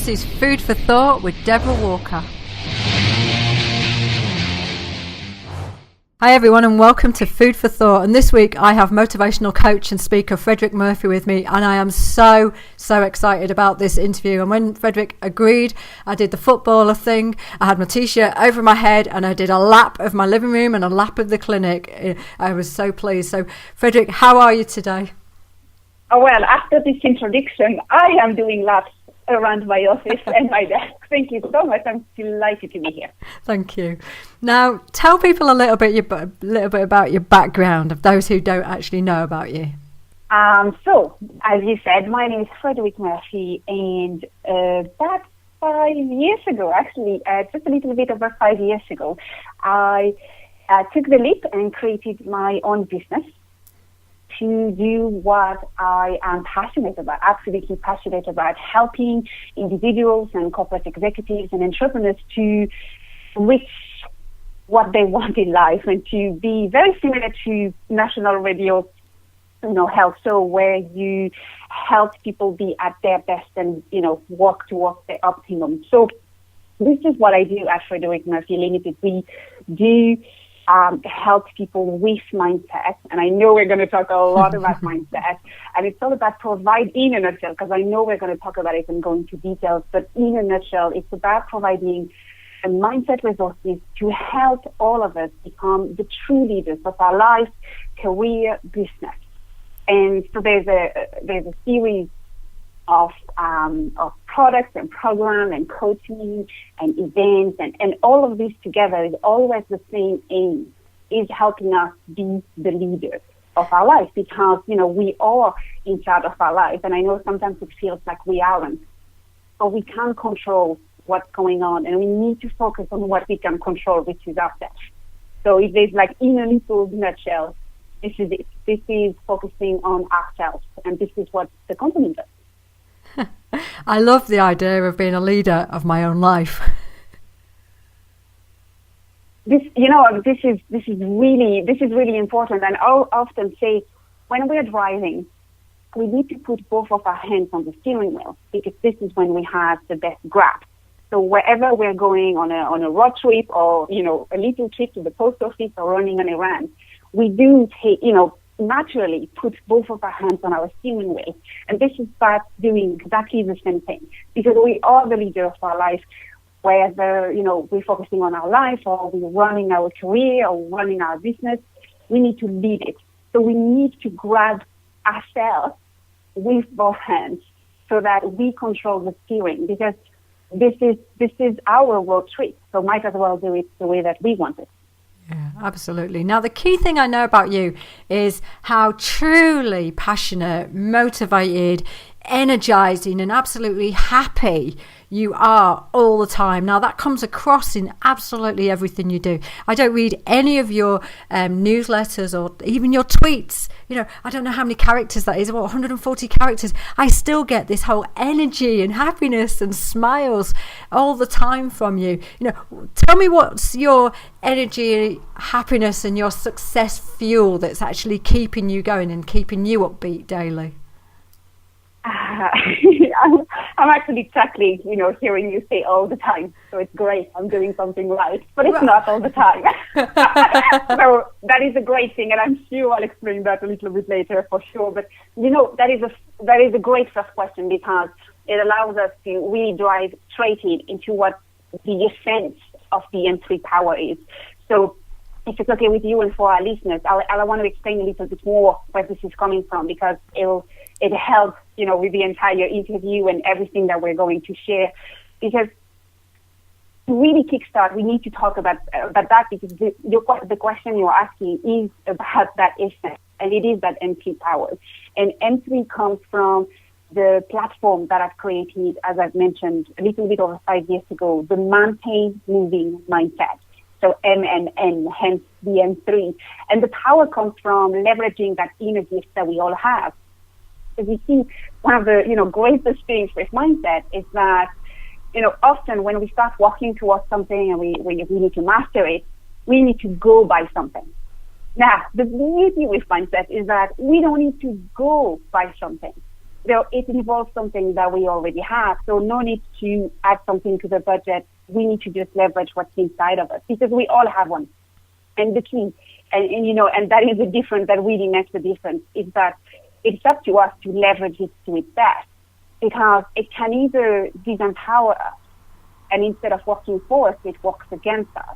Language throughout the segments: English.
This is Food for Thought with Deborah Walker. Hi everyone, and welcome to Food for Thought. And this week I have motivational coach and speaker Frederique Murphy with me, and I am so excited about this interview. And when Frederique agreed, I did the footballer thing. I had my t-shirt over my head and I did a lap of my living room and a lap of the clinic. I was so pleased. So Frederique, how are you today? Oh, well, after this introduction, I am doing laps around my office and my desk. Thank you so much. I'm delighted to be here. Thank you. Now, tell people a little bit about your background, of those who don't actually know about you. So, as you said, my name is Frederique Murphy, and about 5 years ago, actually, just a little bit over 5 years ago, I took the leap and created my own business to do what I am passionate about, absolutely passionate about, helping individuals and corporate executives and entrepreneurs to reach what they want in life and to be very similar to national radio, health show, where you help people be at their best and, walk towards their optimum. So this is what I do at Frederique Murphy Limited. We do help people with mindset, and I know we're going to talk a lot about mindset, and it's all about in a nutshell, because I know we're going to talk about it and go into details, but in a nutshell, it's about providing a mindset resources to help all of us become the true leaders of our life, career, business. And so there's a series of products and program and coaching and events and all of this together is always the same aim, is helping us be the leaders of our life, because we are in charge of our life, and I know sometimes it feels like we aren't, but we can't control what's going on, and we need to focus on what we can control, which is ourselves. So if there's in a little nutshell, this is it. This is focusing on ourselves, and this is what the company does. I love the idea of being a leader of my own life. This is really important. And I'll often say, when we're driving, we need to put both of our hands on the steering wheel, because this is when we have the best grasp. So wherever we're going on a road trip, or a little trip to the post office, or running an errand, we do take naturally put both of our hands on our steering wheel. And this is about doing exactly the same thing, because we are the leader of our life, whether, we're focusing on our life, or we're running our career, or running our business. We need to lead it. So we need to grab ourselves with both hands so that we control the steering, because this is our road trip. So might as well do it the way that we want it. Yeah, absolutely. Now, the key thing I know about you is how truly passionate, motivated, energizing, and absolutely happy you are all the time. Now, that comes across in absolutely everything you do. I don't read any of your newsletters or even your tweets. I don't know how many characters that is, 140 characters. I still get this whole energy and happiness and smiles all the time from you. Tell me, what's your energy, happiness, and your success fuel that's actually keeping you going and keeping you upbeat daily? I'm actually chuckling, hearing you say all the time. So it's great. I'm doing something right, but it's not all the time. So that is a great thing, and I'm sure I'll explain that a little bit later for sure. But that is a great first question, because it allows us to really drive straight into what the essence of the M3 power is. So if it's okay with you and for our listeners, I want to explain a little bit more where this is coming from, because it helps, with the entire interview and everything that we're going to share. Because to really kickstart, we need to talk about that, because the question you're asking is about that essence, and it is that M3 power. And M3 comes from the platform that I've created, as I've mentioned, a little bit over 5 years ago, the mountain moving mindset. So MMN, hence the M3. And the power comes from leveraging that inner gift that we all have. As you see, one of the, greatest things with mindset is that, often when we start walking towards something and we need to master it, we need to go by something. Now, the beauty with mindset is that we don't need to go by something. it involves something that we already have. So no need to add something to the budget. We need to just leverage what's inside of us because we all have one. And the key, and that is the difference that really makes the difference, is that it's up to us to leverage it to its best, because it can either disempower us, and instead of working for us, it works against us.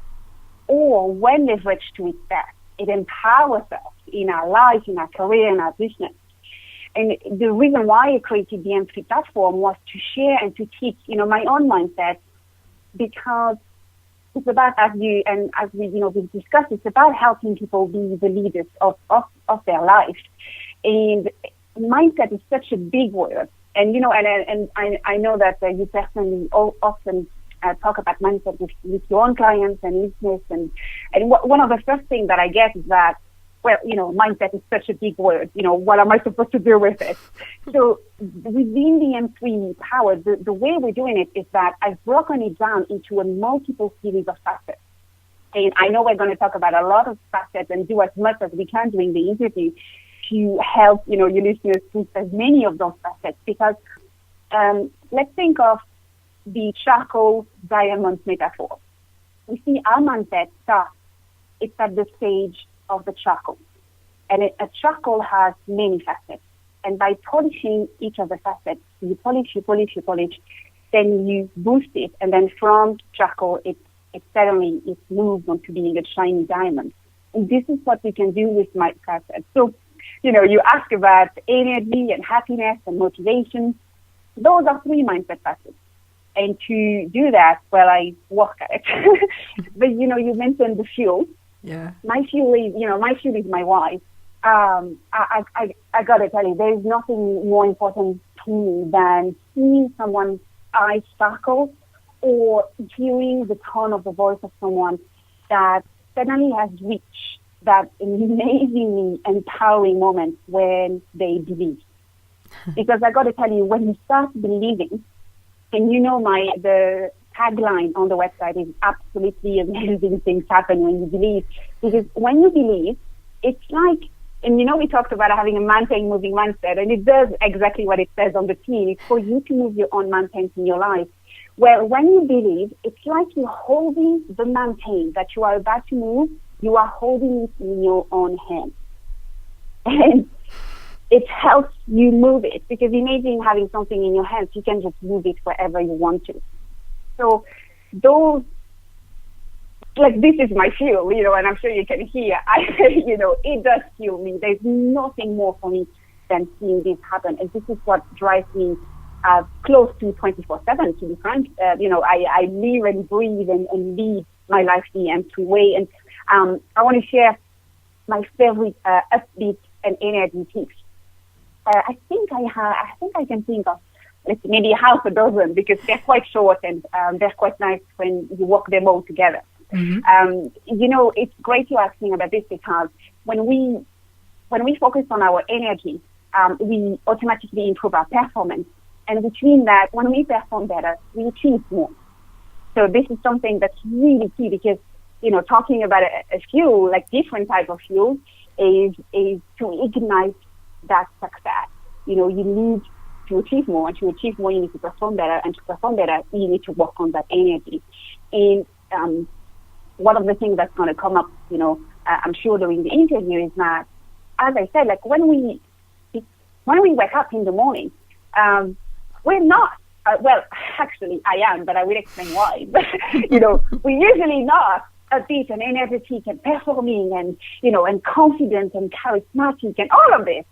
Or when leveraged to its best, it empowers us in our life, in our career, in our business. And the reason why I created the M3 platform was to share and to teach, my own mindset, because it's about, as we we've discussed, it's about helping people be the leaders of their life. And mindset is such a big word. And, I know that you personally often talk about mindset with your own clients and listeners. And one of the first things that I get is that, mindset is such a big word. What am I supposed to do with it? So within the M3 power, the way we're doing it is that I've broken it down into a multiple series of facets. And I know we're going to talk about a lot of facets and do as much as we can during the interview to help, your listeners with as many of those facets. Because let's think of the charcoal diamond metaphor. We see our mindset starts, it's at the stage of the charcoal. And a charcoal has many facets. And by polishing each of the facets, you polish, then you boost it. And then from charcoal, it suddenly moves on to being a shiny diamond. And this is what we can do with my facets. So, you ask about energy and happiness and motivation. Those are 3 mindset facets. And to do that, I work at it. But, you mentioned the fuel. Yeah. My fuel is my wife. I gotta tell you, there's nothing more important to me than seeing someone's eyes sparkle or hearing the tone of the voice of someone that suddenly has reached that amazingly empowering moment when they believe. Because I gotta tell you, when you start believing, and the tagline on the website is absolutely amazing things happen when you believe. Because when you believe, it's like, and we talked about having a mountain moving mindset, and it does exactly what it says on the tin. It's for you to move your own mountains in your life. Well, when you believe, it's like you're holding the mountain that you are about to move, you are holding it in your own hand. And it helps you move it, because imagine having something in your hands, you can just move it wherever you want to. So this is my fuel, and I'm sure you can hear, it does fuel me. There's nothing more for me than seeing this happen. And this is what drives me close to 24/7, to be frank. I live and breathe and lead my life the M3 way. And I want to share my favorite upbeat and energy tips. I think I can think of maybe half a dozen, because they're quite short and they're quite nice when you work them all together. Mm-hmm. It's great you're asking about this, because when we focus on our energy, we automatically improve our performance. And which means that when we perform better, we achieve more. So this is something that's really key, because, talking about a fuel, like different type of fuel, is to ignite that success. You need to achieve more, and to achieve more, you need to perform better, and to perform better, you need to work on that energy. And one of the things that's going to come up, I'm sure during the interview, is that, as I said, like when we wake up in the morning, we're not. Actually, I am, but I will explain why. But we're usually not upbeat and energetic and performing and and confident and charismatic and all of this.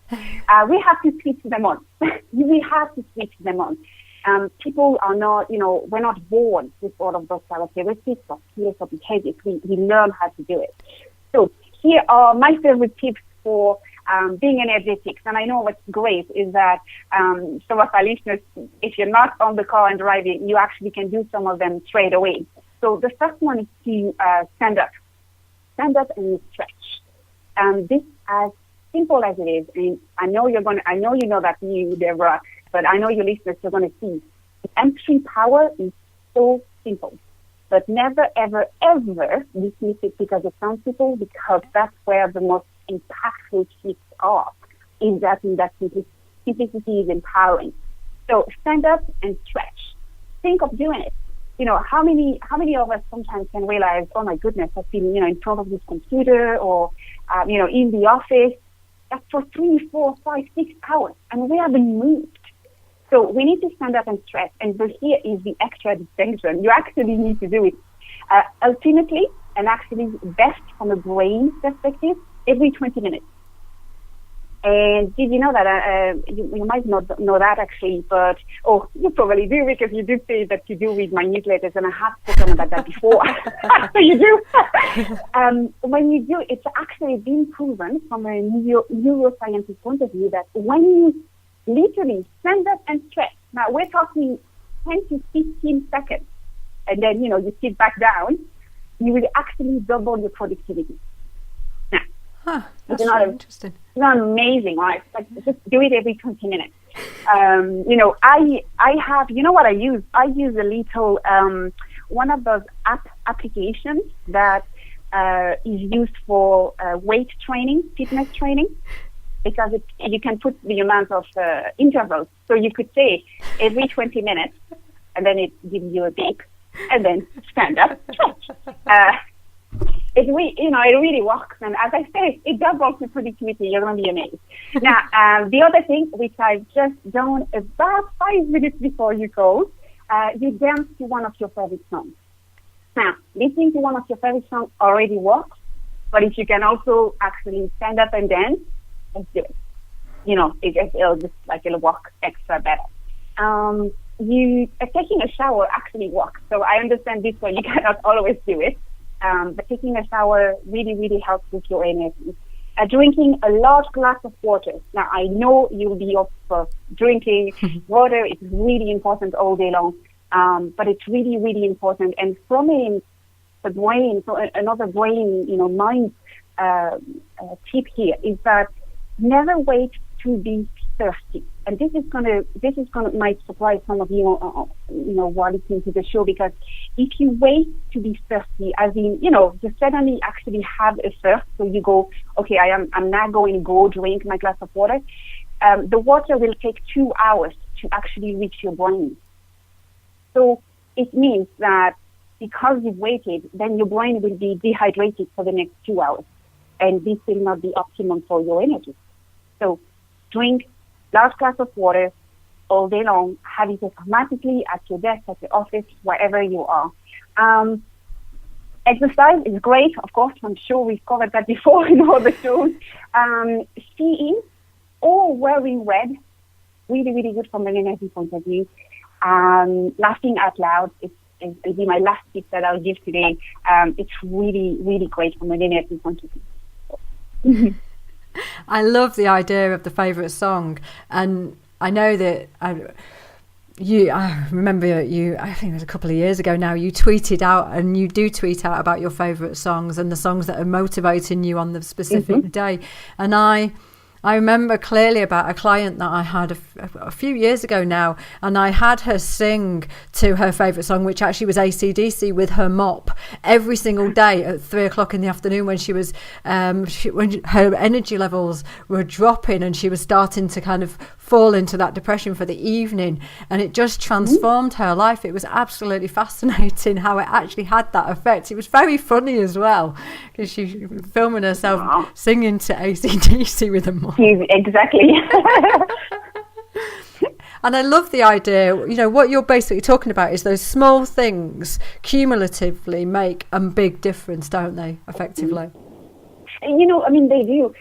We have to switch them on. We have to switch them on. People are not, we're not born with all of those characteristics or skills or behaviors. We learn how to do it. So here are my favorite tips for being energetic. And I know what's great is that some of our listeners, if you're not on the car and driving, you actually can do some of them straight away. So the first one is to stand up. Stand up and stretch. This, as simple as it is, and I know you know that you, Deborah, but I know your listeners are going to see. The M3 power is so simple. But never, ever, ever dismiss it because it sounds simple, because that's where the most impactful shifts are, is that in that simplicity. simplicity is empowering. So stand up and stretch. Think of doing it. You know, how many of us sometimes can realize, oh my goodness, I've been, you know, in front of this computer or, you know, in the office for 3, 4, 5, 6 hours, and we haven't moved. So we need to stand up and stretch. And here is the extra distinction. You actually need to do it ultimately and actually best from a brain perspective every 20 minutes. And did you know that, you might not know that actually, but, you probably do because you did say that you do read my newsletters and I have spoken about that before. So you do. When you do, it's actually been proven from a neuroscientist point of view that when you literally stand up and stretch, now we're talking 10 to 15 seconds, and then, you know, you sit back down, you will actually double your productivity. That's really interesting. It's not amazing, right? Like, just do it every 20 minutes. You know, I have, you know what I use? I use a little, one of those applications that is used for weight training, fitness training, because you can put the amount of intervals. So you could say every 20 minutes, and then it gives you a beep, and then stand up, stretch. It really works. And as I say, it doubles the productivity. You're going to be amazed. Now, the other thing, which I've just done about 5 minutes before you called, you dance to one of your favorite songs. Now, listening to one of your favorite songs already works, but if you can also actually stand up and dance, let's do it. You know, it'll work extra better. Taking a shower actually works. So I understand this one, you cannot always do it. But taking a shower really, really helps with your energy. Drinking a large glass of water. Now, I know you'll be up for drinking water. It's really important all day long. But it's really, really important. And from the brain, so another brain, you know, mind tip here is that never wait to be thirsty. And this is gonna might surprise some of you, you know, while listening to the show, because if you wait to be thirsty, as in, you know, you suddenly actually have a thirst, so you go, okay, I'm now going to go drink my glass of water. The water will take 2 hours to actually reach your brain. So it means that because you've waited, then your brain will be dehydrated for the next 2 hours, and this will not be optimum for your energy. So drink large glass of water all day long. Have it automatically at your desk, at the office, wherever you are. Exercise is great, of course. I'm sure we've covered that before in all the shows. Seeing or wearing red, really, really good from an energy point of view. Laughing out loud will be my last tip that I'll give today. It's really, really great from an energy point of view. I love the idea of the favourite song, and I know that I remember you, I think it was a couple of years ago now, you tweeted out, and you do tweet out about your favourite songs and the songs that are motivating you on the specific day. And I remember clearly about a client that I had a few years ago now, and I had her sing to her favourite song, which actually was AC/DC, with her mop every single day at 3:00 in the afternoon when she was when her energy levels were dropping and she was starting to kind of fall into that depression for the evening, and it just transformed her life. It was absolutely fascinating how it actually had that effect. It was very funny as well, because she was filming herself singing to AC/DC with a mop. Exactly. And I love the idea, you know, what you're basically talking about is those small things cumulatively make a big difference, don't they, effectively? You know, I mean, they do.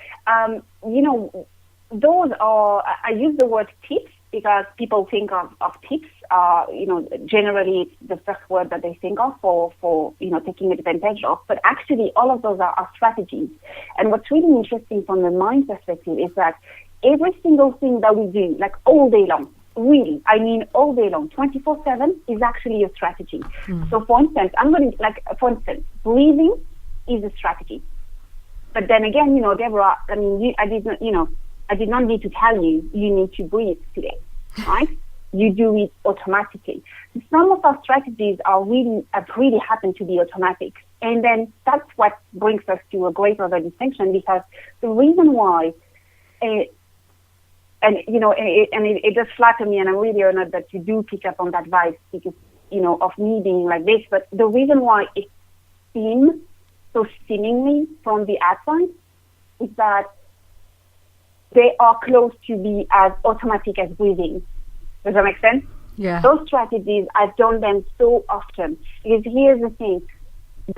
You know, those are, I use the word tips because people think of tips, you know, generally it's the first word that they think of for you know, taking advantage of. But actually, all of those are strategies. And what's really interesting from the mind perspective is that every single thing that we do, like all day long, really, I mean all day long, 24/7, is actually a strategy. So for instance, breathing is a strategy. But then again, you know, Deborah, I mean, I did not need to tell you need to breathe today, right? You do it automatically. Some of our strategies really happen to be automatic. And then that's what brings us to a great other distinction, because the reason why and it does flatter me, and I'm really honored that you do pick up on that vibe, because of me being like this. But the reason why it seems so seemingly from the outside is that they are close to be as automatic as breathing. Does that make sense? Yeah. Those strategies, I've done them so often, because here's the thing.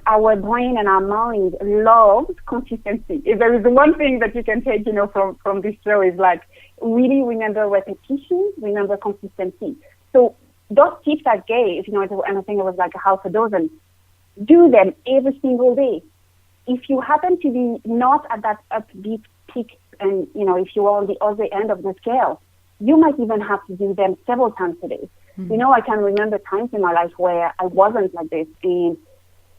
Our brain and our mind loves consistency. If there is one thing that you can take, from this show, is like, really remember repetition, remember consistency. So those tips I gave, and I think it was like a half a dozen, do them every single day. If you happen to be not at that upbeat peak, and, if you are on the other end of the scale, you might even have to do them several times a day. Mm-hmm. I can remember times in my life where I wasn't like this, and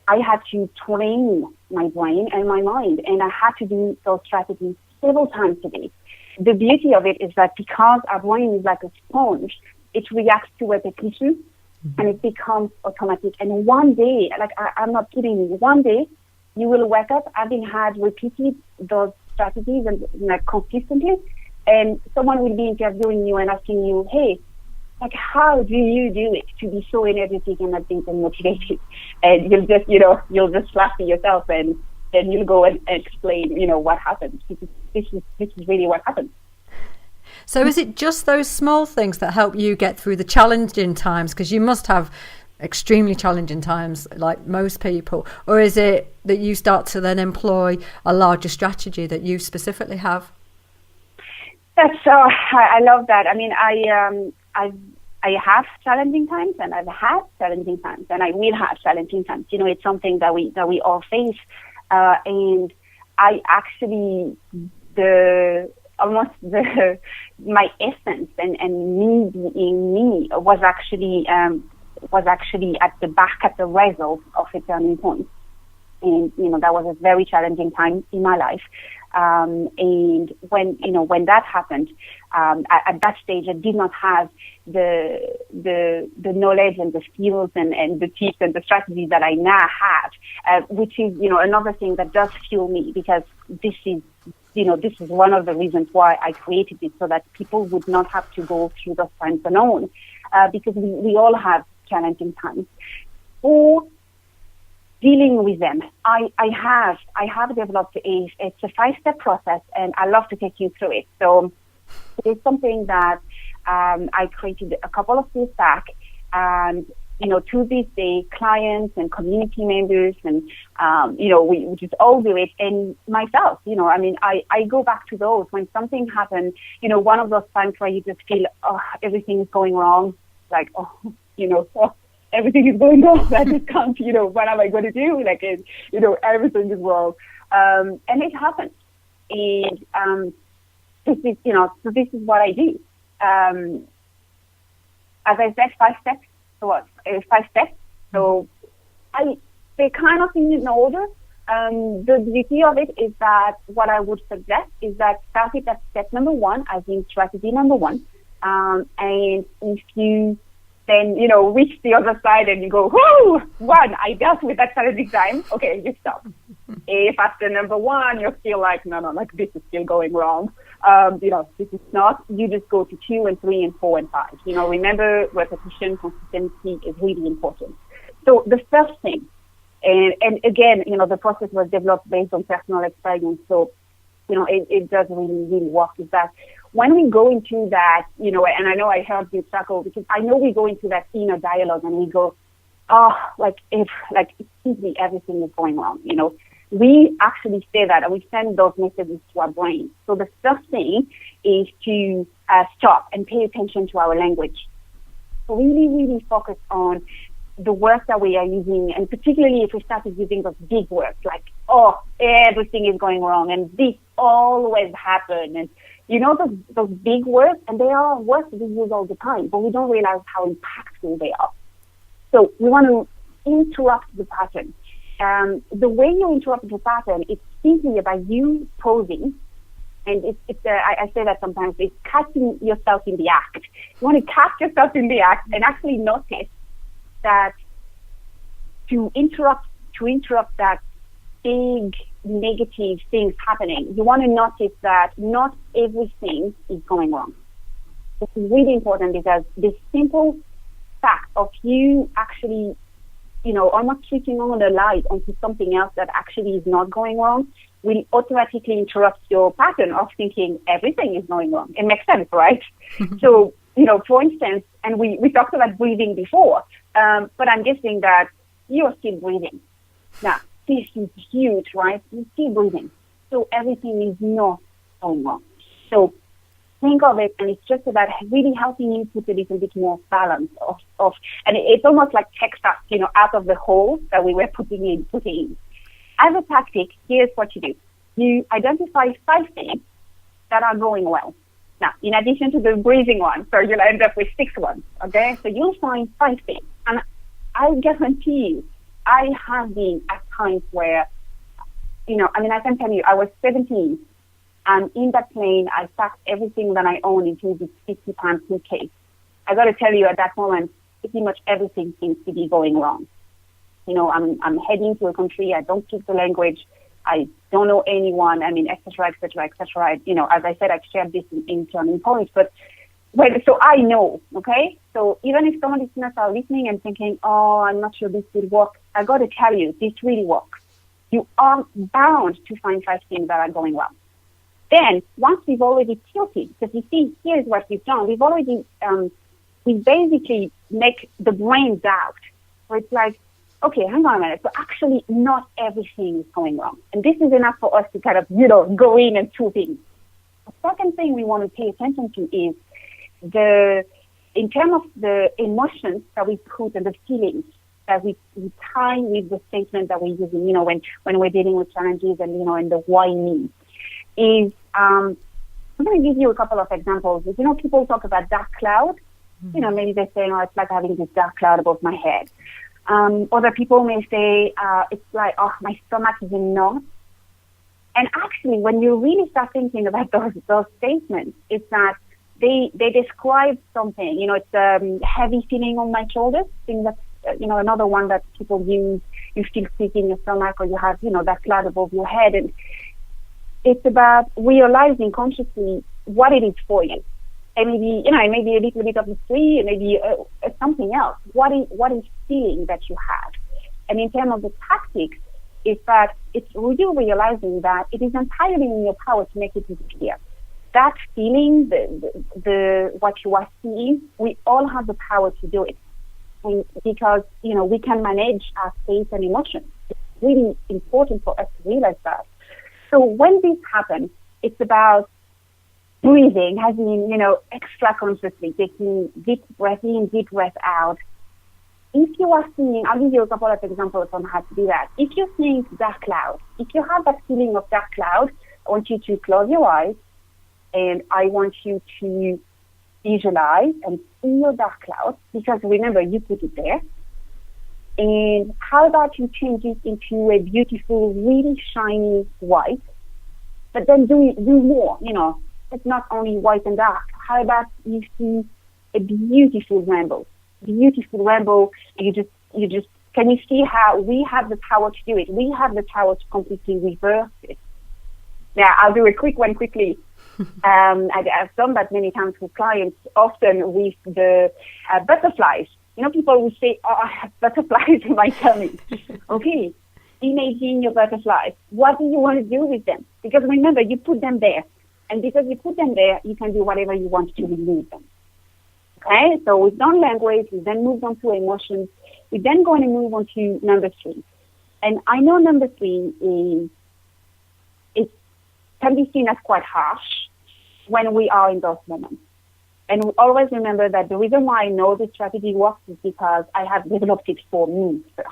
I had to train my brain and my mind, and I had to do those strategies several times a day. The beauty of it is that because our brain is like a sponge, it reacts to repetition, and it becomes automatic. And one day, like I'm not kidding you, one day you will wake up having had repeated those strategies and consistently, and someone will be interviewing you and asking you, hey, like, how do you do it to be so energetic and upbeat and motivated? And you'll just laugh at yourself, and then you'll go and explain, what happened. This is really what happened. So is it just those small things that help you get through the challenging times? Because you must have extremely challenging times like most people. Or is it that you start to then employ a larger strategy that you specifically have? I love that. I mean, I have challenging times, and I've had challenging times, and I will have challenging times. It's something that we all face, and I actually my essence and me being me was actually at the result of a turning point. And, that was a very challenging time in my life. And when that happened, at that stage, I did not have the knowledge and the skills and the tips and the strategies that I now have, which is, another thing that does fuel me, because this is one of the reasons why I created it, so that people would not have to go through those times alone, because we all have challenging times. Or dealing with them, I have developed it's a 5-step process, and I love to take you through it. So it's something that I created a couple of years back, and to this day, clients and community members and we just all do it. And myself, I go back to those when something happens. One of those times where you just feel, everything is going wrong, like everything is going wrong. I just can't, what am I going to do? Like, everything is wrong. And it happens. And, so this is what I do. As I said, 5 steps. So what? 5 steps. So they kind of in order. The beauty of it is that what I would suggest is that start it at step number 1, as in strategy number 1. And if you then, reach the other side and you go, whoo, 1, I dealt with that challenging time. Okay, you stop. If after number 1, you're still like, no, like this is still going wrong. This is not, you just go to 2 and 3 and 4 and 5. Remember, repetition, consistency is really important. So the first thing, and again, the process was developed based on personal experience. So, it does really, really work, is that when we go into that, and I know I heard you chuckle, because I know we go into that inner dialogue and we go, it seems to be everything is going wrong, We actually say that, and we send those messages to our brain. So the first thing is to stop and pay attention to our language. Really, really focus on the words that we are using, and particularly if we started using those big words like, everything is going wrong, and this always happens, and those big words, and they are words we use all the time, but we don't realize how impactful they are. So we want to interrupt the pattern. The way you interrupt the pattern, it's simply by you pausing, and I say that sometimes, it's catching yourself in the act. You want to catch yourself in the act and actually notice that to interrupt that big negative things happening, you want to notice that not everything is going wrong. This is really important because the simple fact of you actually, almost switching on the light onto something else that actually is not going wrong will automatically interrupt your pattern of thinking everything is going wrong. It makes sense, right? So, for instance, and we talked about breathing before, but I'm guessing that you're still breathing. Now, this is huge, right? You're still breathing. So everything is not going wrong. So think of it, and it's just about really helping you put a little bit more balance and it's almost like text us, out of the hole that we were putting in. As a tactic, here's what you do. You identify 5 things that are going well. Now, in addition to the breathing one, so you'll end up with 6 ones, okay? So you'll find 5 things. And I guarantee you, I have been at times where, I can tell you, I was 17, and in that plane, I packed everything that I own into this 50-pound suitcase. I got to tell you, at that moment, pretty much everything seems to be going wrong. I'm heading to a country, I don't speak the language, I don't know anyone, et cetera, et cetera, et cetera. As I said, I've shared this in Turning Points, so I know, okay? So even if some listeners are listening and thinking, oh, I'm not sure this will work, I got to tell you, this really works. You are bound to find 5 things that are going well. Then, once we've already tilted, because you see, here's what we've done. We've already, we basically make the brain doubt. So it's like, okay, hang on a minute. So actually, not everything is going wrong. And this is enough for us to kind of, go in and do things. The second thing we want to pay attention to is in terms of the emotions that we put and the feelings that we tie with the statement that we're using, when we're dealing with challenges and the why me, is, I'm going to give you a couple of examples. People talk about dark cloud. Maybe they say, oh, it's like having this dark cloud above my head. Other people may say, it's like, oh, my stomach is in knots. And actually, when you really start thinking about those statements, it's that they describe something. It's a heavy feeling on my shoulders. I think that's, another one that people use. You feel sick in your stomach, or you have, that cloud above your head. And it's about realizing consciously what it is for you. And maybe, maybe a little bit of mystery, and maybe something else. What is feeling that you have? And in terms of the tactics, is that it's you realizing that it is entirely in your power to make it disappear. That feeling, the what you are seeing, we all have the power to do it. Because, we can manage our state and emotions. It's really important for us to realize that. So when this happens, it's about breathing, as in, extra consciously, taking deep breath in, deep breath out. If you are seeing, I'll give you a couple of examples on how to do that. If you're seeing dark cloud, if you have that feeling of dark cloud, I want you to close your eyes, and I want you to visualize and see your dark cloud, because remember, you put it there. And how about you change it into a beautiful, really shiny white, but then do more, It's not only white and dark. How about you see a beautiful rainbow? You just, can you see how we have the power to do it? We have the power to completely reverse it. Now, I'll do a quick one quickly. I've done that many times with clients, often with the butterflies. People will say, oh, I have butterflies in my tummy. Okay, imagine your butterflies. What do you want to do with them? Because remember, you put them there. And because you put them there, you can do whatever you want to remove them. Okay, so we've done language, we then moved on to emotions. We're then going to move on to number 3. And I know number 3 can be seen as quite harsh when we are in those moments. And we always remember that the reason why I know this strategy works is because I have developed it for me first.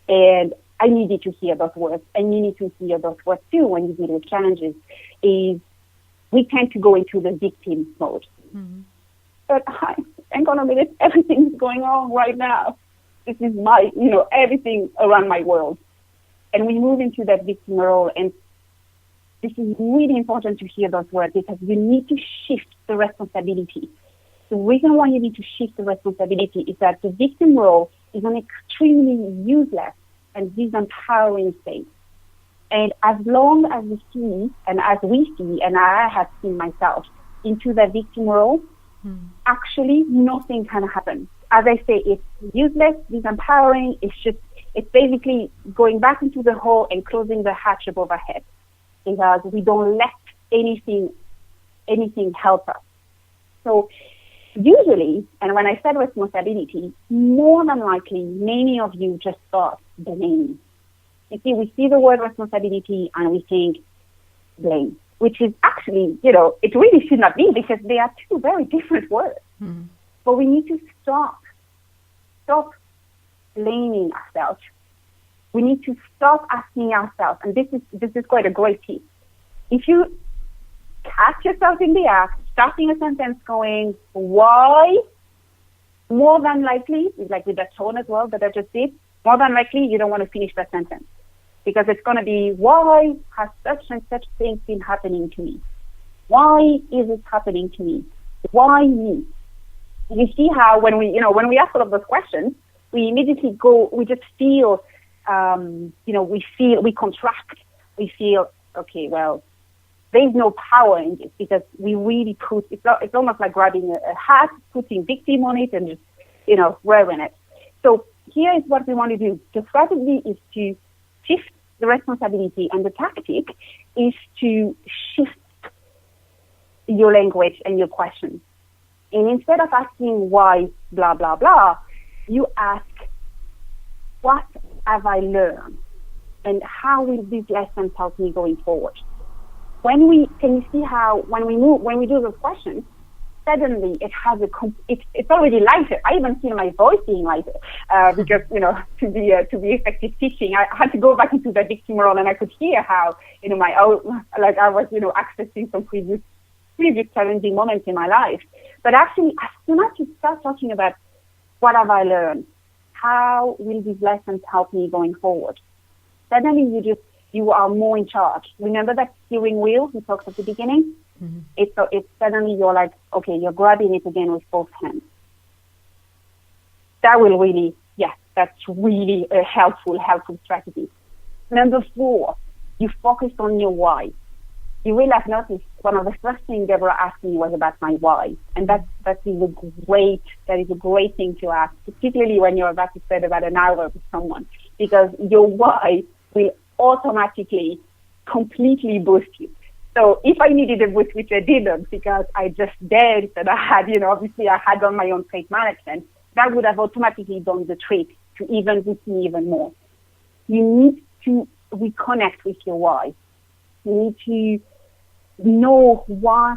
And I needed to hear those words, and you need to hear those words too when you deal with challenges, is we tend to go into the victim mode. Mm-hmm. But hang on a minute, everything's going on right now. This is my, everything around my world. And we move into that victim role, and this is really important to hear those words, because you need to shift the responsibility. The reason why you need to shift the responsibility is that the victim role is an extremely useless and disempowering state. And as long as we see, and I have seen myself into that victim role, actually nothing can happen. As I say, it's useless, disempowering. It's basically going back into the hole and closing the hatch above our head, because we don't let anything help us. So usually, and when I said responsibility, more than likely, many of you just thought blame. You see, we see the word responsibility and we think blame, which is actually, it really should not be, because they are two very different words. But we need to stop blaming ourselves. We need to stop asking ourselves, and this is quite a great tip. If you catch yourself in the act, starting a sentence going, why? More than likely, like with that tone as well that I just did, more than likely you don't want to finish that sentence. Because it's going to be, why has such and such things been happening to me? Why is it happening to me? Why me? You see how when we ask all of those questions, we immediately we just feel, we contract. We feel, okay, well, there's no power in this, because we really it's almost like grabbing a hat, putting victim on it, and just, wearing it. So here is what we want to do. The strategy is to shift the responsibility, and the tactic is to shift your language and your questions. And instead of asking why, blah, blah, blah, you ask, what have I learned? And how will these lessons help me going forward? Can you see how when we do those questions, suddenly it has it's already lighter. I even feel my voice being lighter, because, to be effective teaching, I had to go back into the victim role, and I could hear how, I was, accessing some previous challenging moments in my life. But actually, as soon as you start talking about what have I learned, how will these lessons help me going forward, suddenly you are more in charge. Remember that steering wheel we talked at the beginning? Mm-hmm. It's suddenly you're like, okay, you're grabbing it again with both hands. That will really, that's really a helpful strategy. Number 4, you focus on your why. You will have noticed one of the first things Deborah asked me was about my why. And that is a great thing to ask, particularly when you're about to spend about an hour with someone, because your why will automatically completely boost you. So if I needed a boost, which I didn't, because I just danced and I had, obviously I had on my own trait management, that would have automatically done the trick to even boost me even more. You need to reconnect with your why. You need to know why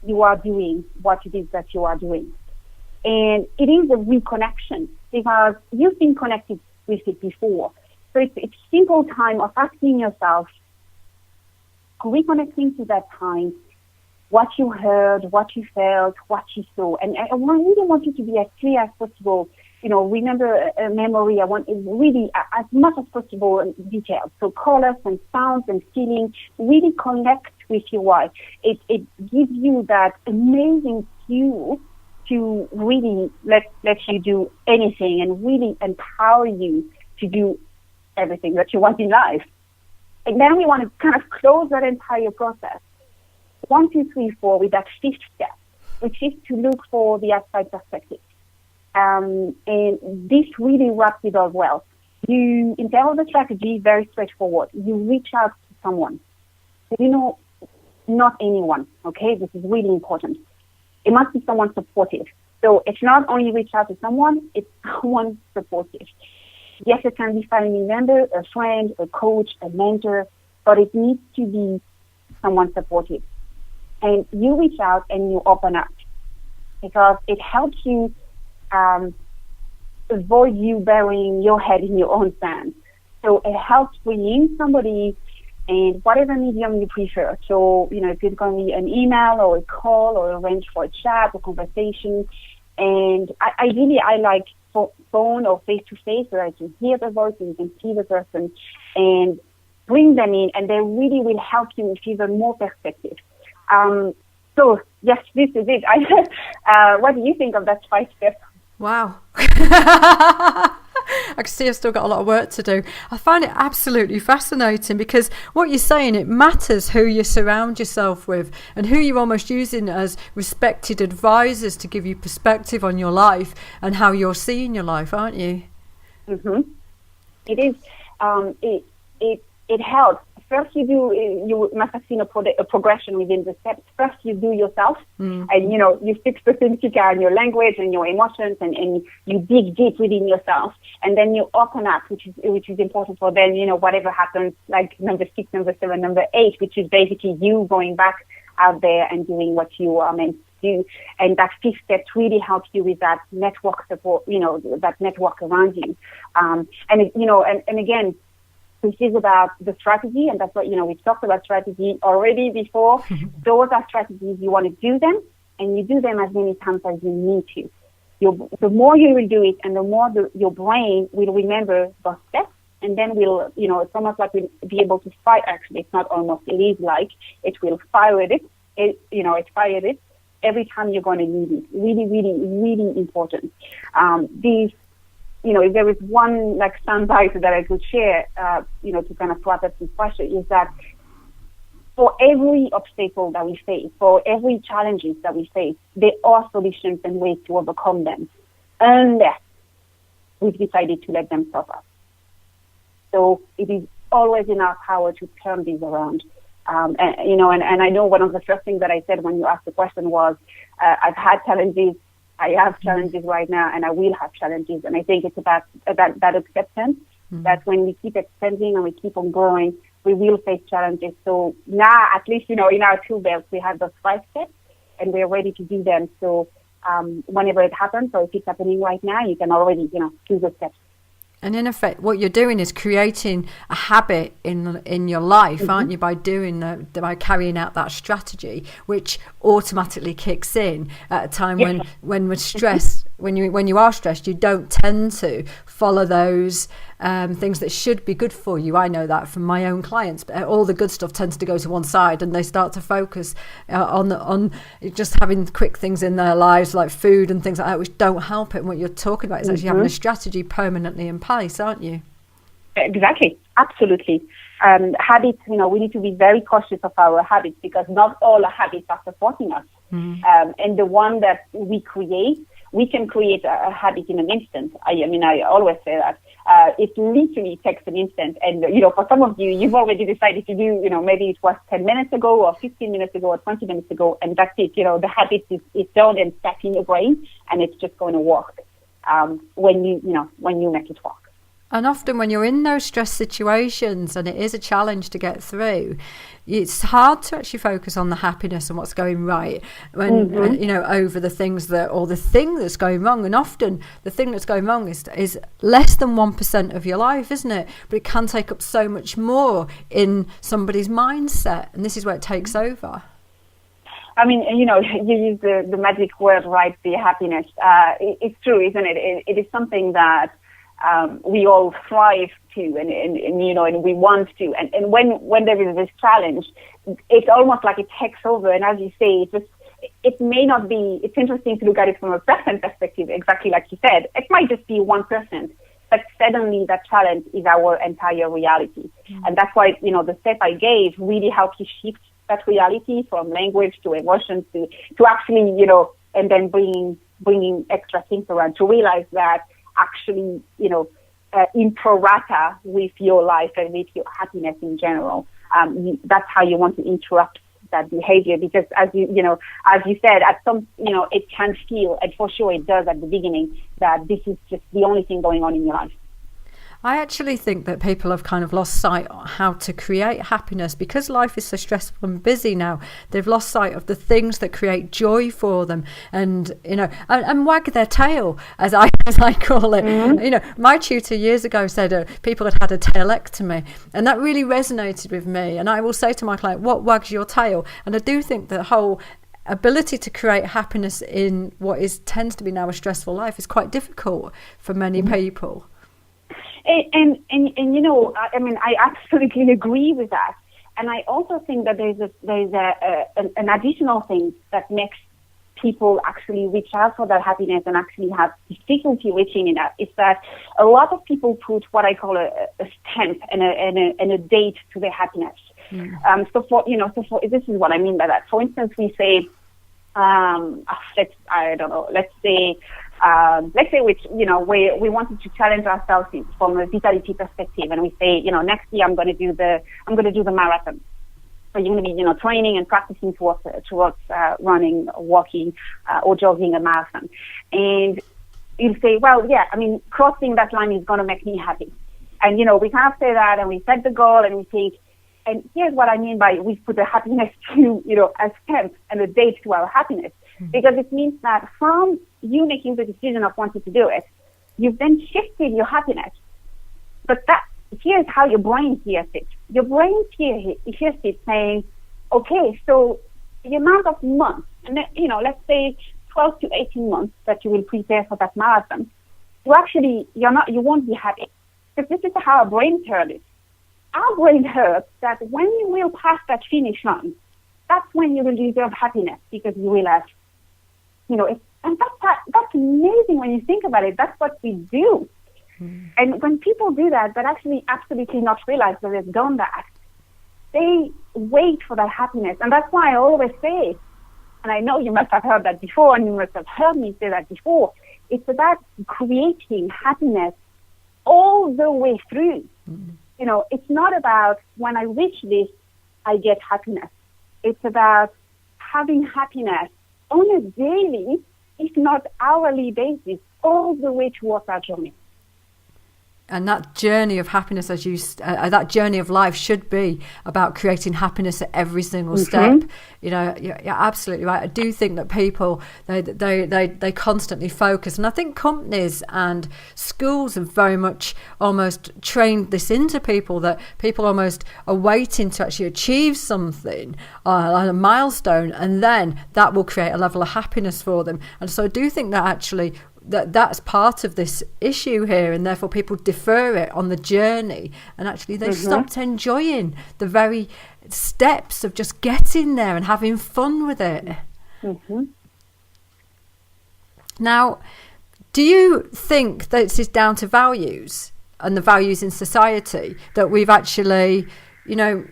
you are doing what it is that you are doing. And it is a reconnection, because you've been connected with it before. So it's simple time of asking yourself, reconnecting to that time, what you heard, what you felt, what you saw. And I really want you to be as clear as possible. Remember a memory. I want it really as much as possible detailed. So colors and sounds and feelings, really connect with your why. It gives you that amazing fuel to really let you do anything and really empower you to do everything that you want in life. And then we want to kind of close that entire process. 1, 2, 3, 4 with that 5th step, which is to look for the outside perspective. And this really wraps it up well. In terms of the strategy, very straightforward. You reach out to someone. Not anyone, okay? This is really important. It must be someone supportive. So it's not only reach out to someone, it's someone supportive. Yes, it can be family member, a friend, a coach, a mentor, but it needs to be someone supportive. And you reach out and you open up, because it helps you avoid you burying your head in your own sand. So it helps bring in somebody, and whatever medium you prefer. So, if it's going to be an email or a call or arrange for a chat or conversation. And ideally, I like phone or face-to-face, where I can hear the voice and you can see the person, and bring them in, and they really will help you with even more perspective. So, yes, this is it. What do you think of that 5 steps? Wow. I can see I've still got a lot of work to do. I find it absolutely fascinating because what you're saying, it matters who you surround yourself with and who you're almost using as respected advisors to give you perspective on your life and how you're seeing your life, aren't you? Mm-hmm. It is. It helps. First, you must have seen a progression within the steps. First, you do yourself, and you fix the things you can, your language and your emotions, and you dig deep within yourself, and then you open up, which is important for then, whatever happens, like number 6, number 7, number 8, which is basically you going back out there and doing what you are meant to do. And that 5th step really helps you with that network support, that network around you. And again, this is about the strategy, and that's what, we've talked about strategy already before. Those are strategies, you want to do them, and you do them as many times as you need to. The more you will do it, and the more your brain will remember those steps, and then it's almost like we'll be able to fire, actually, it's not almost, it is like, it will fire it, it fired it every time you're going to need it. Really, really, really important. If there is one soundbite that I could share, to kind of wrap up this question, is that for every obstacle that we face, for every challenges that we face, there are solutions and ways to overcome them, unless we've decided to let them stop us. So it is always in our power to turn these around. And I know one of the first things that I said when you asked the question was, I've had challenges. I have challenges right now, and I will have challenges. And I think it's about that acceptance, that when we keep expanding and we keep on growing, we will face challenges. So now, at least, in our tool belt, we have those 5 steps, and we're ready to do them. So whenever it happens, or if it's happening right now, you can already, do the steps. And in effect, what you're doing is creating a habit in your life, aren't you? By by carrying out that strategy, which automatically kicks in at a time when we're stressed. When you are stressed, you don't tend to follow those things that should be good for you. I know that from my own clients. But all the good stuff tends to go to one side, and they start to focus on just having quick things in their lives, like food and things like that, which don't help it. And what you're talking about is actually having a strategy permanently in place, aren't you? Exactly, absolutely. Habits, we need to be very cautious of our habits, because not all our habits are supporting us. And the one that we create, we can create a habit in an instant. I always say that. It literally takes an instant. And, for some of you, you've already decided to do, maybe it was 10 minutes ago or 15 minutes ago or 20 minutes ago, and that's it. The habit is done and stuck in your brain, and it's just going to work when you make it work. And often when you're in those stress situations and it is a challenge to get through, it's hard to actually focus on the happiness and what's going right when over the things the thing that's going wrong. And often the thing that's going wrong is less than 1% of your life, isn't it? But it can take up so much more in somebody's mindset, and this is where it takes over. I mean, you use the magic word, right? The happiness. It's true, isn't it? It is something that we all strive to, and we want to. And when there is this challenge, it's almost like it takes over. And as you say, it may not be, it's interesting to look at it from a person perspective, exactly like you said. It might just be 1%, but suddenly that challenge is our entire reality. And that's why, the step I gave really helped you shift that reality from language to emotions to actually, and then bringing extra things around to realize that actually, in pro rata with your life and with your happiness in general. That's how you want to interrupt that behavior, because as you said, at some, it can feel, and for sure it does at the beginning, that this is just the only thing going on in your life. I actually think that people have kind of lost sight on how to create happiness because life is so stressful and busy now. They've lost sight of the things that create joy for them, and and wag their tail, as I call it. My tutor years ago said people had a tailectomy, and that really resonated with me. And I will say to my client, "What wags your tail?" And I do think the whole ability to create happiness in what tends to be now a stressful life is quite difficult for many people. And I absolutely agree with that. And I also think that there's an additional thing that makes people actually reach out for that happiness and actually have difficulty reaching in that is that a lot of people put what I call a stamp and a date to their happiness. So for this is what I mean by that. For instance, we say, let's say we wanted to challenge ourselves from a vitality perspective, and we say, next year I'm going to do the marathon. So you're going to be, training and practicing towards running, walking, or jogging a marathon. And you say, well, yeah, I mean, crossing that line is going to make me happy. And, we kind of say that, and we set the goal, and we think, and here's what I mean by we put the happiness to, a stamp and a date to our happiness. Because it means that from you making the decision of wanting to do it, you've then shifted your happiness. But here's how your brain hears it. Your brain hears it saying, okay, so the amount of months, let's say 12 to 18 months that you will prepare for that marathon, you won't be happy. Because this is how our brain heard it. Our brain heard that when you will pass that finish line, that's when you will deserve happiness, because you realize, and that's amazing when you think about it. That's what we do. And when people do that, but actually absolutely not realize that they've done that, they wait for that happiness. And that's why I always say, and I know you must have heard that before, and you must have heard me say that before, it's about creating happiness all the way through. It's not about when I reach this, I get happiness. It's about having happiness on a daily, if not hourly basis, all the way towards our journey. And that journey of happiness, that journey of life should be about creating happiness at every single step. You're absolutely right. I do think that people, they constantly focus. And I think companies and schools have very much almost trained this into people, that people almost are waiting to actually achieve something, a milestone, and then that will create a level of happiness for them. And so I do think that actually that's part of this issue here, and therefore people defer it on the journey, and actually they've stopped enjoying the very steps of just getting there and having fun with it. Now, do you think that this is down to values and the values in society, that we've actually, don't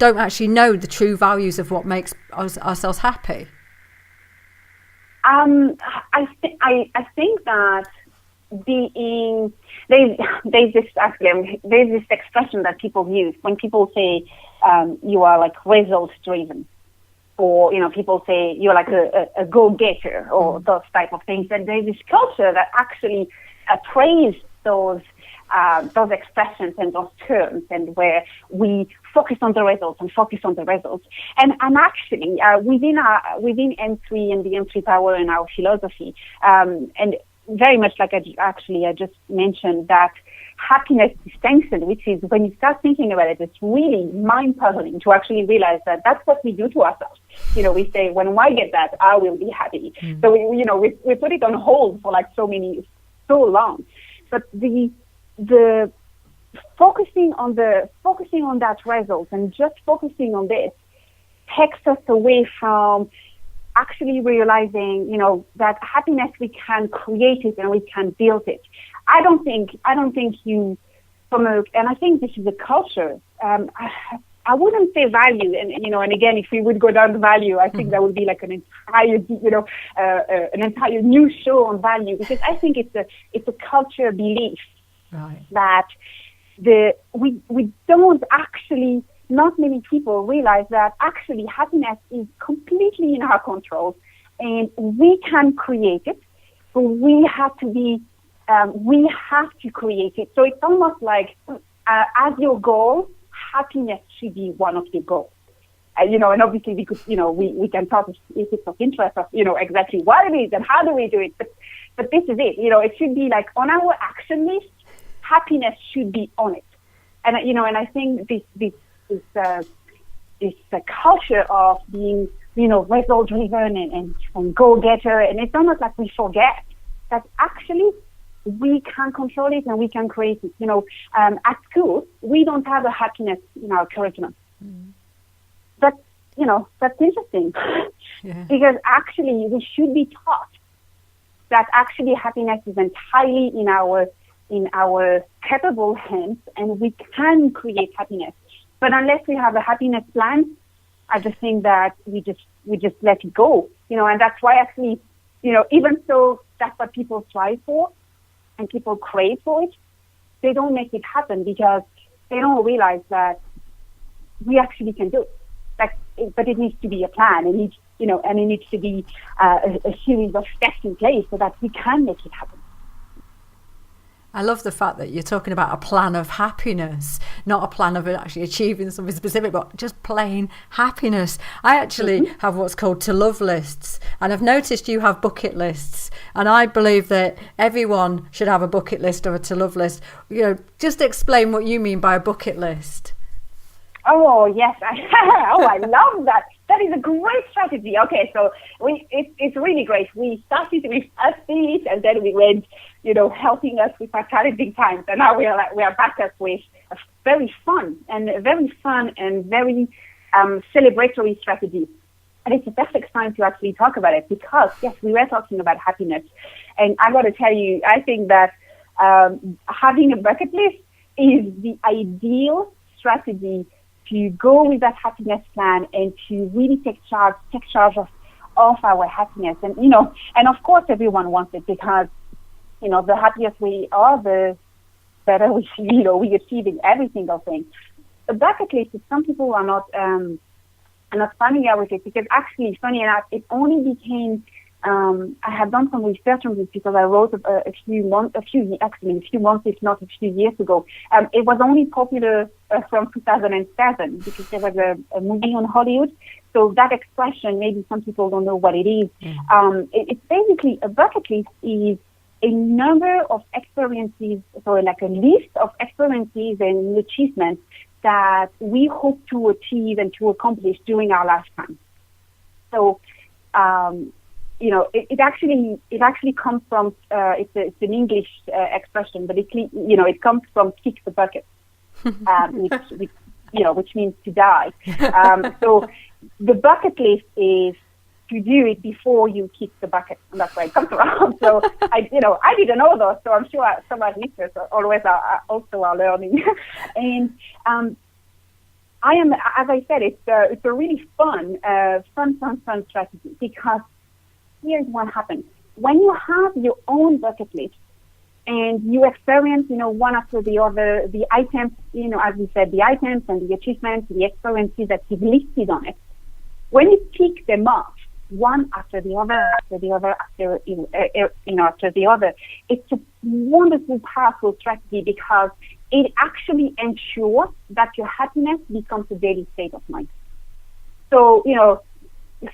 actually know the true values of what makes ourselves happy? I think that there's this expression that people use when people say you are like results driven, or people say you're like a go-getter, or those type of things. And there's this culture that actually praise those expressions and those terms, and where we focus on the results. And actually, within M3 and the M3 power and our philosophy, and very much like I just mentioned, that happiness distinction, which is, when you start thinking about it, it's really mind-puzzling to actually realize that that's what we do to ourselves. We say, when I get that, I will be happy. So we put it on hold for so long. But the focusing on that result and just focusing on this takes us away from actually realizing, that happiness, we can create it and we can build it. I don't think you, and I think this is a culture. I wouldn't say value, and again, if we would go down to value, I think that would be like an entire new show on value, because I think it's a culture belief. Right. That we don't actually, not many people realize that actually happiness is completely in our control, and we can create it, but we have to create it. So it's almost like as your goal, happiness should be one of your goals. And obviously we could, we can talk if it's of interest of, exactly what it is and how do we do it. But this is it. It should be like on our action list. Happiness should be on it, and I think this culture of being result driven and go getter, and it's almost like we forget that actually we can control it and we can create it. At school we don't have a happiness in our curriculum, but that's interesting. Yeah. Because actually we should be taught that actually happiness is entirely in our capable hands, and we can create happiness. But unless we have a happiness plan, I just think that we just let it go, and that's why actually, even though that's what people strive for and people crave for it, they don't make it happen because they don't realize that we actually can do it. But it needs to be a plan. It needs, and it needs to be a series of steps in place so that we can make it happen. I love the fact that you're talking about a plan of happiness, not a plan of actually achieving something specific, but just plain happiness. I actually have what's called to love lists, and I've noticed you have bucket lists, and I believe that everyone should have a bucket list or a to love list. Just explain what you mean by a bucket list. Oh, yes. I love that. That is a great strategy. Okay, so it's really great. We started with us doing it, and then we went, helping us with our challenging times. And now we are back up with a very fun and very celebratory strategy. And it's the perfect time to actually talk about it because, yes, we were talking about happiness. And I got to tell you, I think that having a bucket list is the ideal strategy to go with that happiness plan and to really take charge of our happiness. And, and of course everyone wants it because, the happier we are, the better we achieve in every single thing. A bucket list is some people are not familiar with it because actually, funny enough, it only became, I have done some research on this because I wrote a few months, if not a few years ago. It was only popular from 2007 because there was a movie on Hollywood. So that expression, maybe some people don't know what it is. It's basically, a bucket list is a number of experiences, so like a list of experiences and achievements that we hope to achieve and to accomplish during our lifetime. So, it actually comes from it's an English expression, but it comes from kick the bucket, which means to die. So the bucket list is to do it before you kick the bucket, and that's where it comes from. So I didn't know those, so I'm sure some of our listeners are also learning. And I am, as I said, it's a really fun strategy because here's what happens. When you have your own bucket list and you experience, one after the other, the items, as we said, the items and the achievements, the experiences that you've listed on it, when you pick them up, one after the other, after the other, it's a wonderful, powerful strategy because it actually ensures that your happiness becomes a daily state of mind. So,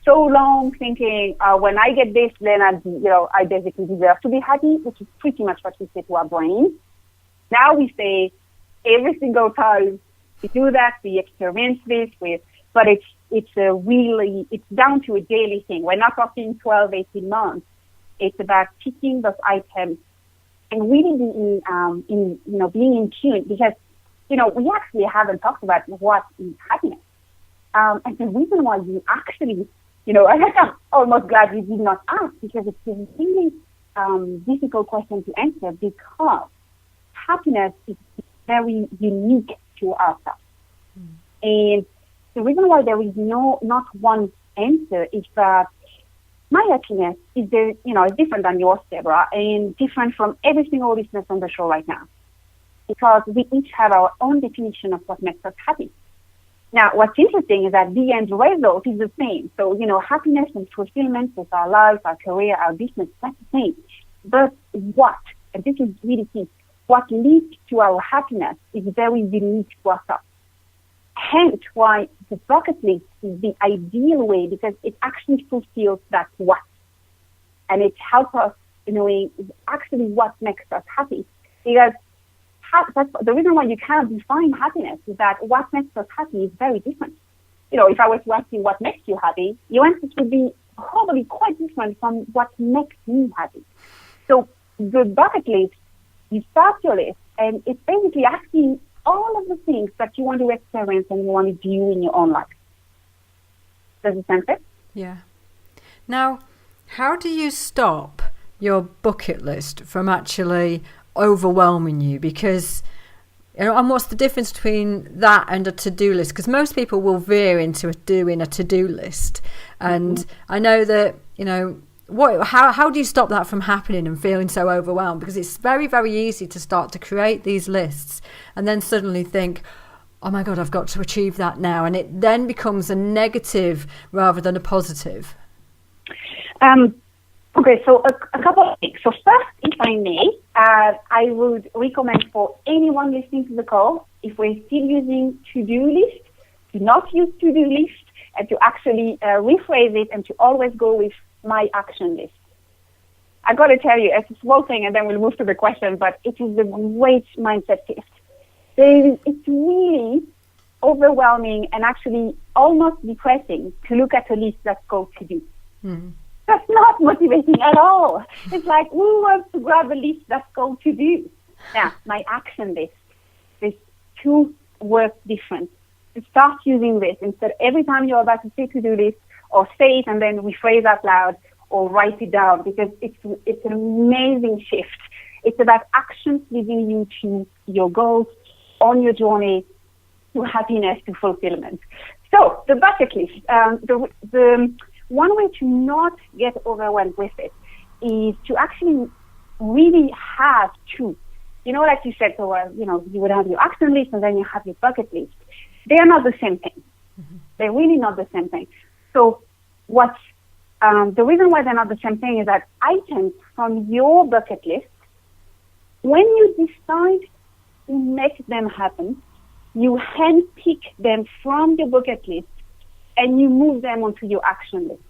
so long thinking, when I get this, then I basically deserve to be happy, which is pretty much what we say to our brain. Now we say every single time we do that, we experience this but it's down to a daily thing. We're not talking 12, 18 months. It's about picking those items and really being in tune because, we actually haven't talked about what is happiness. And the reason why you actually, I'm almost glad you did not ask because it's a really difficult question to answer because happiness is very unique to ourselves. And the reason why there is not one answer is that my happiness is different than yours, Deborah, and different from every single listener on the show right now because we each have our own definition of what makes us happy. Now, what's interesting is that the end result is the same. So, happiness and fulfillment with our life, our career, our business, that's the same. But and this is really key, what leads to our happiness is very unique to ourselves. Hence why the bucket list is the ideal way because it actually fulfills that what. And it helps us knowing actually what makes us happy. Because that's the reason why you cannot define happiness is that what makes us happy is very different. If I was to ask you what makes you happy, your answers would be probably quite different from what makes me happy. So the bucket list, you start your list, and it's basically asking all of the things that you want to experience and you want to do in your own life. does the same thing. Yeah. Now, how do you stop your bucket list from actually overwhelming you? Because, and what's the difference between that and a to-do list? Because most people will veer into doing a to-do list. And I know that, how do you stop that from happening and feeling so overwhelmed? Because it's very, very easy to start to create these lists and then suddenly think, oh my God, I've got to achieve that now. And it then becomes a negative rather than a positive. Okay, so a couple of things. So first, if I may, I would recommend for anyone listening to the call, if we're still using to-do list, to not use to-do list, and to actually rephrase it and to always go with my action list. I got to tell you, it's a small thing, and then we'll move to the question, but it is a great mindset shift. It's really overwhelming and actually almost depressing to look at a list that's called to-do. Mm-hmm. That's not motivating at all. It's like, who wants to grab a list that's called to-do? Now, my action list, these two work different. To start using this, instead every time you're about to say to-do list, or say it and then rephrase out loud, or write it down, because it's an amazing shift. It's about actions leading you to your goals on your journey to happiness, to fulfillment. So the bucket list, the one way to not get overwhelmed with it is to actually really have two. Like you said, so you would have your action list and then you have your bucket list. They are not the same thing. Mm-hmm. They're really not the same thing. So the reason why they're not the same thing is that items from your bucket list, when you decide to make them happen, you handpick them from your bucket list and you move them onto your action list.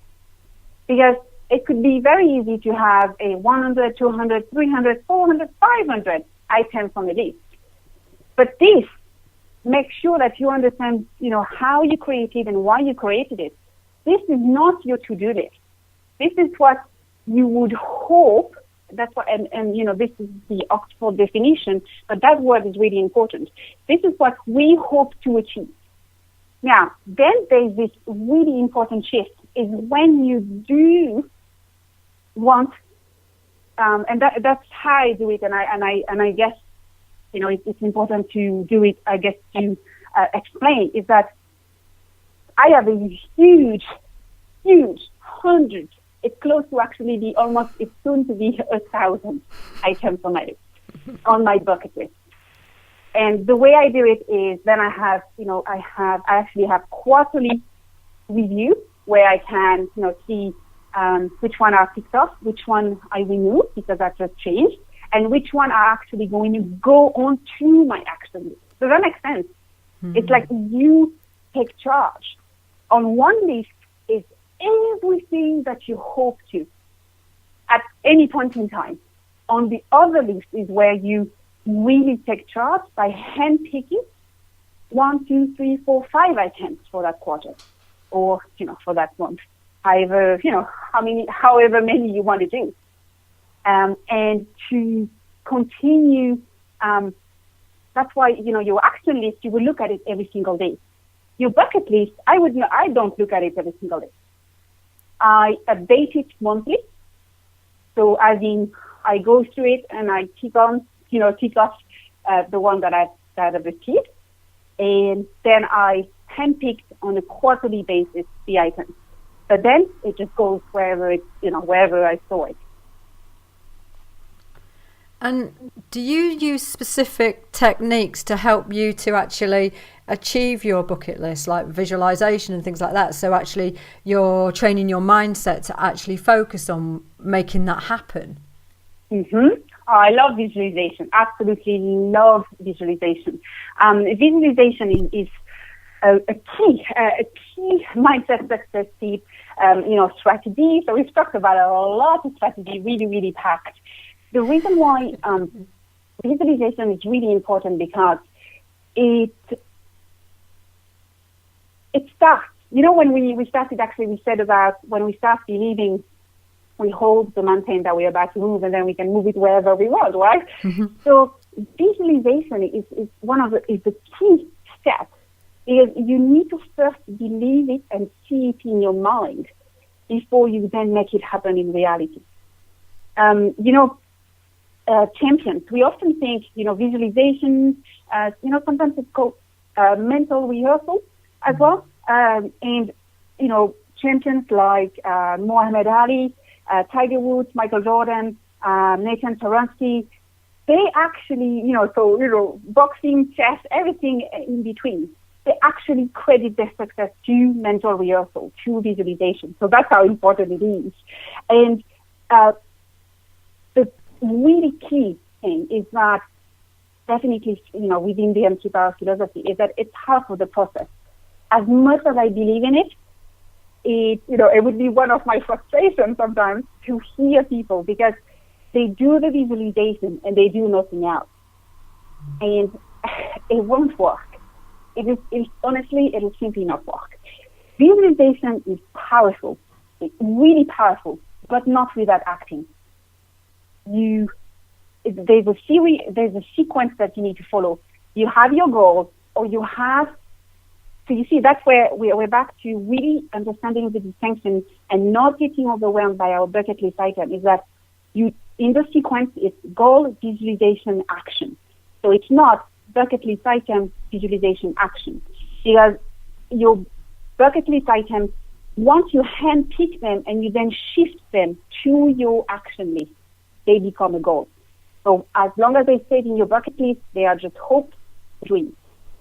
Because it could be very easy to have a 100, 200, 300, 400, 500 items on the list. But this, make sure that you understand, how you created and why you created it. This is not your to-do list. This is what you would hope. That's what, and this is the Oxford definition, but that word is really important. This is what we hope to achieve. Now, then there's this really important shift, is when you do want, and that's how I do it, and I guess, it's important to do it, I guess, to explain, is that I have a huge, hundreds. It's close to actually be it's soon to be 1,000 items on my list, on my bucket list. And the way I do it is then I actually have quarterly review where I can, see which one are ticked off, which one I remove because that just changed, and which one are actually going to go on to my action list. Does that make sense? Mm-hmm. It's like you take charge. On one list is everything that you hope to at any point in time. On the other list is where you really take charge by handpicking 1, 2, 3, 4, 5 items for that quarter, or for that month, however many you want to do, and to continue. That's why your action list, you will look at it every single day. Your bucket list, I don't look at it every single day. I update it monthly. So as in, I go through it and I tick off the one that I've achieved, and then I handpicked on a quarterly basis the items. But then it just goes wherever I saw it. And do you use specific techniques to help you to actually achieve your bucket list, like visualization and things like that? So actually you're training your mindset to actually focus on making that happen. Mm-hmm. Oh, I love visualization. Absolutely love visualization. Visualization is a key mindset success tip, strategy. So we've talked about a lot of strategy, really, really packed. The reason why visualization is really important because it starts, when we started, actually, we said about when we start believing, we hold the mountain that we're about to move, and then we can move it wherever we want, right? Mm-hmm. So visualization is the key step Because you need to first believe it and see it in your mind before you then make it happen in reality. Champions, we often think, visualization, sometimes it's called mental rehearsal as well. Champions like Muhammad Ali, Tiger Woods, Michael Jordan, Nathan Taransky, they actually, boxing, chess, everything in between, they actually credit their success to mental rehearsal, to visualization. So that's how important it is. And the really key thing is that definitely, within the empty power philosophy, is that it's half of the process. As much as I believe in it, it would be one of my frustrations sometimes to hear people, because they do the visualization and they do nothing else. And it won't work. Honestly, it will simply not work. Visualization is powerful. It's really powerful, but not without acting. There's a sequence that you need to follow. You have your goal, or you have. So you see, that's where we're back to really understanding the distinction and not getting overwhelmed by our bucket list item. Is that in the sequence, it's goal, visualization, action. So it's not bucket list item, visualization, action. Because your bucket list items, once you handpick them and you then shift them to your action list, they become a goal. So as long as they stay in your bucket list, they are just hopes, dreams.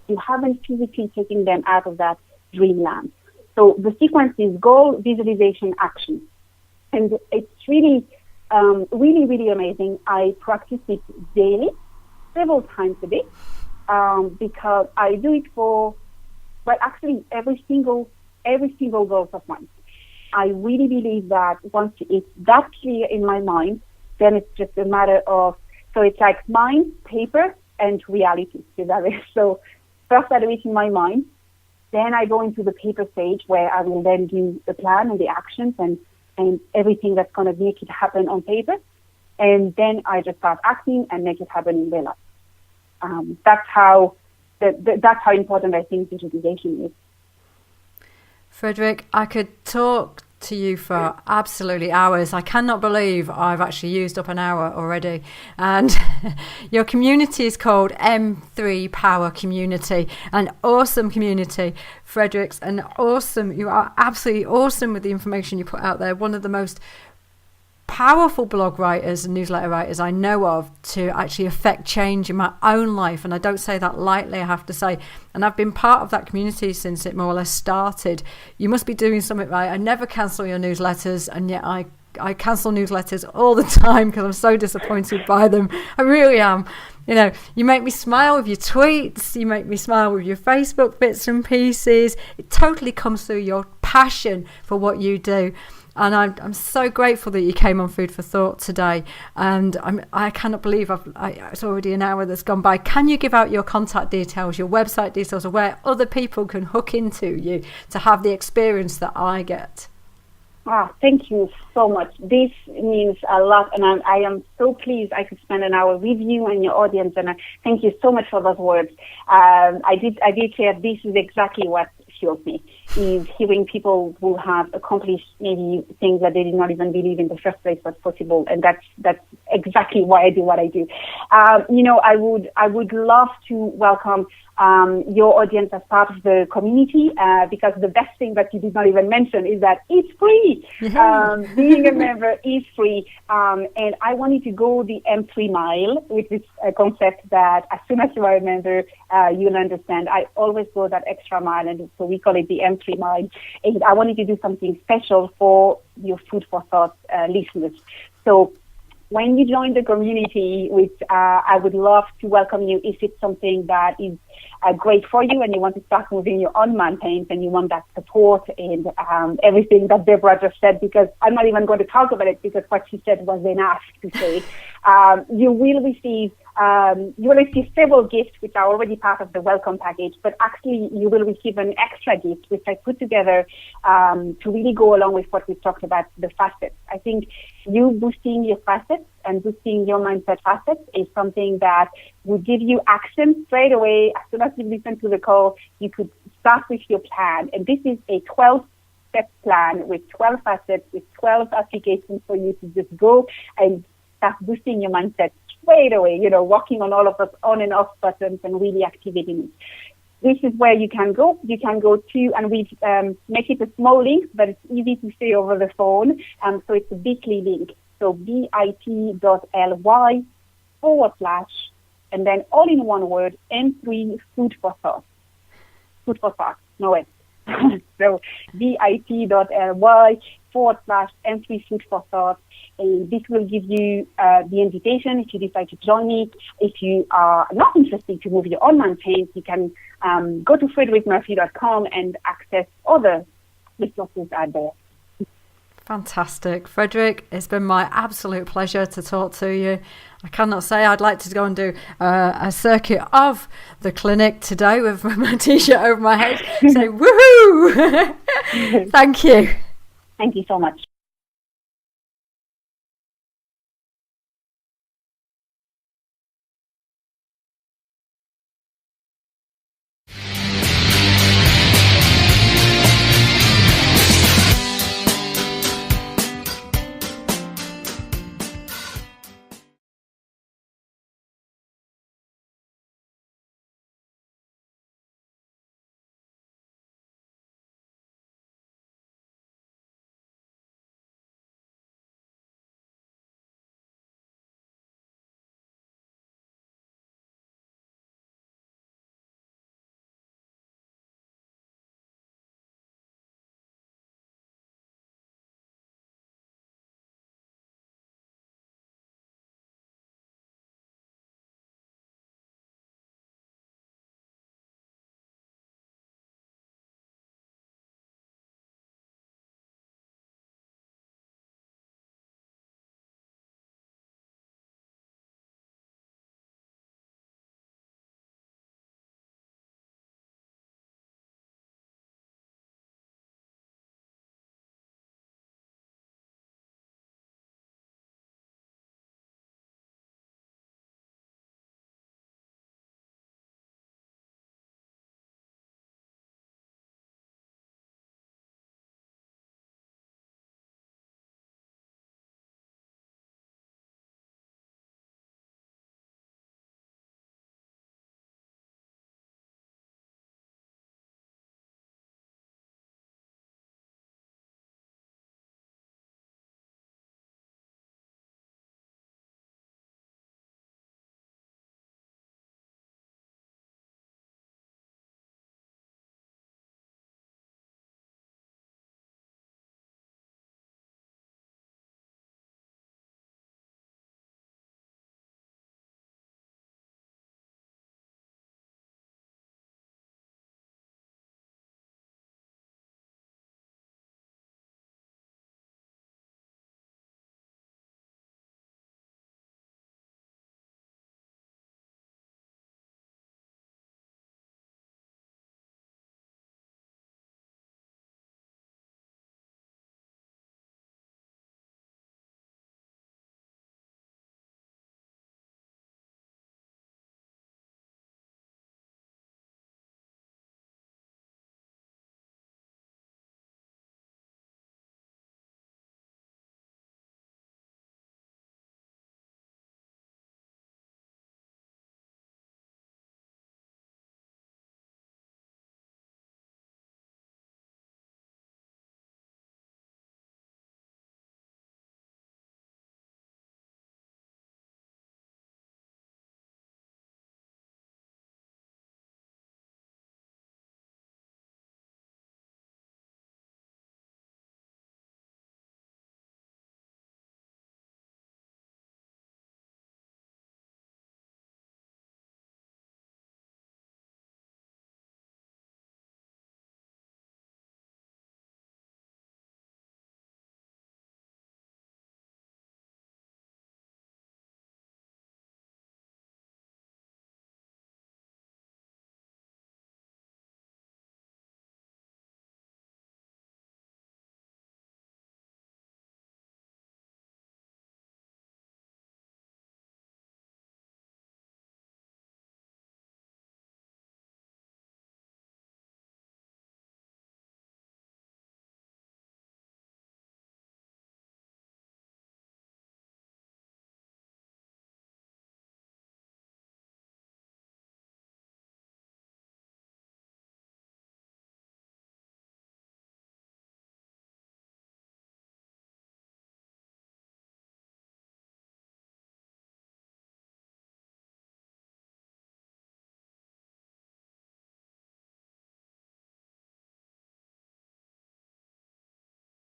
You haven't physically taken them out of that dreamland. So the sequence is goal, visualization, action. And it's really, really, really amazing. I practice it daily, several times a day, because I do it actually every single goal of mine. I really believe that once it's that clear in my mind, then it's just a matter of, so it's like mind, paper, and reality. So first I do it in my mind, then I go into the paper stage where I will then do the plan and the actions and everything that's going to make it happen on paper. And then I just start acting and make it happen in real life. That's how important I think visualization is. Frederique, I could talk to you for absolutely hours. I cannot believe I've actually used up an hour already. And your community is called M3 Power Community, an awesome community. Frederique's you are absolutely awesome with the information you put out there. One of the most powerful blog writers and newsletter writers I know of to actually affect change in my own life, and I don't say that lightly, I have to say. And I've been part of that community since it more or less started. You must be doing something right. I never cancel your newsletters, and yet I cancel newsletters all the time because I'm so disappointed by them. I really am. You make me smile with your tweets, you make me smile with your Facebook bits and pieces. It totally comes through your passion for what you do. And I'm so grateful that you came on Food for Thought today. And I cannot believe it's already an hour that's gone by. Can you give out your contact details, your website details, or where other people can hook into you to have the experience that I get? Thank you so much. This means a lot, and I am so pleased I could spend an hour with you and your audience. And I thank you so much for those words. I did hear this is exactly what fuels me, is hearing people who have accomplished maybe things that they did not even believe in the first place was possible, and that's exactly why I do what I do. I would love to welcome your audience as part of the community, because the best thing that you did not even mention is that it's free. Being a member is free, and I wanted to go the M3 mile, which is a concept that as soon as you are a member, you'll understand. I always go that extra mile, and so we call it the M3 mile. And I wanted to do something special for your Food for Thought listeners. So when you join the community, which I would love to welcome you if it's something that is great for you and you want to start moving your own mountains and you want that support and everything that Deborah just said, because I'm not even going to talk about it because what she said was enough to say. You will receive several gifts which are already part of the welcome package, but actually you will receive an extra gift which I put together to really go along with what we talked about, the facets. I think you boosting your facets and boosting your mindset facets is something that will give you action straight away. As soon as you listen to the call, you could start with your plan. And this is a 12-step plan with 12 facets, with 12 applications for you to just go and start boosting your mindset straight away, working on all of those on and off buttons and really activating it. This is where you can go. You can go to, and we've make it a small link, but it's easy to say over the phone. So it's a bit.ly link. So bit.ly / and then all in one word, M3 food for thought. Food for thought. No way. So bit.ly / M3 food for thought. And this will give you the invitation if you decide to join me. If you are not interested to move your own mountains, you can go to frederiquemurphy.com and access other resources out there. Fantastic. Frederique, it's been my absolute pleasure to talk to you. I cannot say I'd like to go and do a circuit of the clinic today with my t-shirt over my head. Say, woohoo! Thank you. Thank you so much.